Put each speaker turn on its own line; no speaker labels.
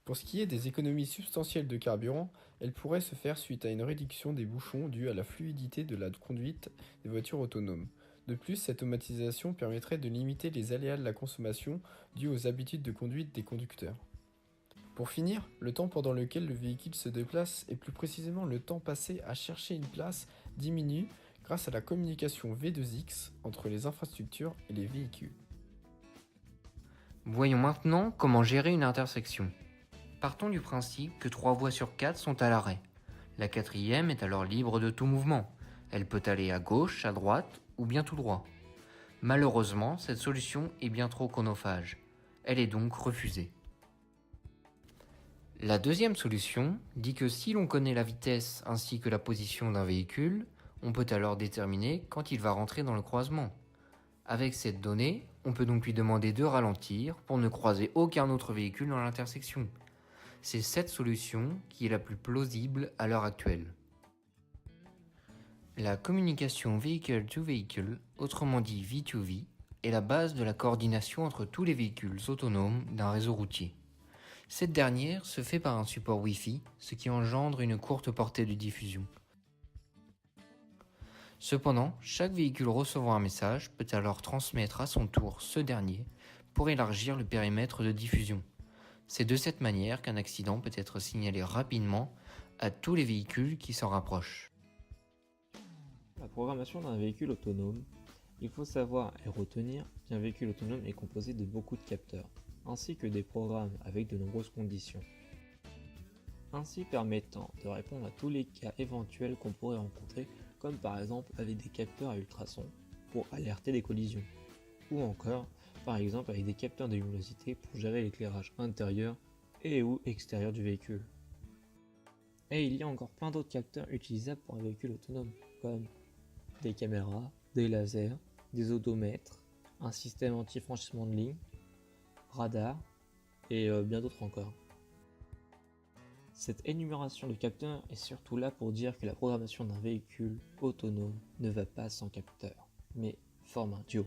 Pour ce qui est des économies substantielles de carburant, elles pourraient se faire suite à une réduction des bouchons due à la fluidité de la conduite des voitures autonomes. De plus, cette automatisation permettrait de limiter les aléas de la consommation dus aux habitudes de conduite des conducteurs. Pour finir, le temps pendant lequel le véhicule se déplace, et plus précisément le temps passé à chercher une place, diminue grâce à la communication V2X entre les infrastructures et les véhicules.
Voyons maintenant comment gérer une intersection. Partons du principe que 3 voies sur 4 sont à l'arrêt. La quatrième est alors libre de tout mouvement. Elle peut aller à gauche, à droite ou bien tout droit. Malheureusement, cette solution est bien trop chronophage. Elle est donc refusée. La deuxième solution dit que si l'on connaît la vitesse ainsi que la position d'un véhicule, on peut alors déterminer quand il va rentrer dans le croisement. Avec cette donnée, on peut donc lui demander de ralentir pour ne croiser aucun autre véhicule dans l'intersection. C'est cette solution qui est la plus plausible à l'heure actuelle. La communication vehicle-to-vehicle, autrement dit V2V, est la base de la coordination entre tous les véhicules autonomes d'un réseau routier. Cette dernière se fait par un support Wi-Fi, ce qui engendre une courte portée de diffusion. Cependant, chaque véhicule recevant un message peut alors transmettre à son tour ce dernier pour élargir le périmètre de diffusion. C'est de cette manière qu'un accident peut être signalé rapidement à tous les véhicules qui s'en rapprochent.
La programmation d'un véhicule autonome, il faut savoir et retenir qu'un véhicule autonome est composé de beaucoup de capteurs, ainsi que des programmes avec de nombreuses conditions, ainsi permettant de répondre à tous les cas éventuels qu'on pourrait rencontrer, comme par exemple avec des capteurs à ultrasons pour alerter des collisions, ou encore par exemple avec des capteurs de luminosité pour gérer l'éclairage intérieur et ou extérieur du véhicule. Et il y a encore plein d'autres capteurs utilisables pour un véhicule autonome, comme des caméras, des lasers, des odomètres, un système anti-franchissement de ligne, radar et bien d'autres encore. Cette énumération de capteurs est surtout là pour dire que la programmation d'un véhicule autonome ne va pas sans capteur, mais forme un duo.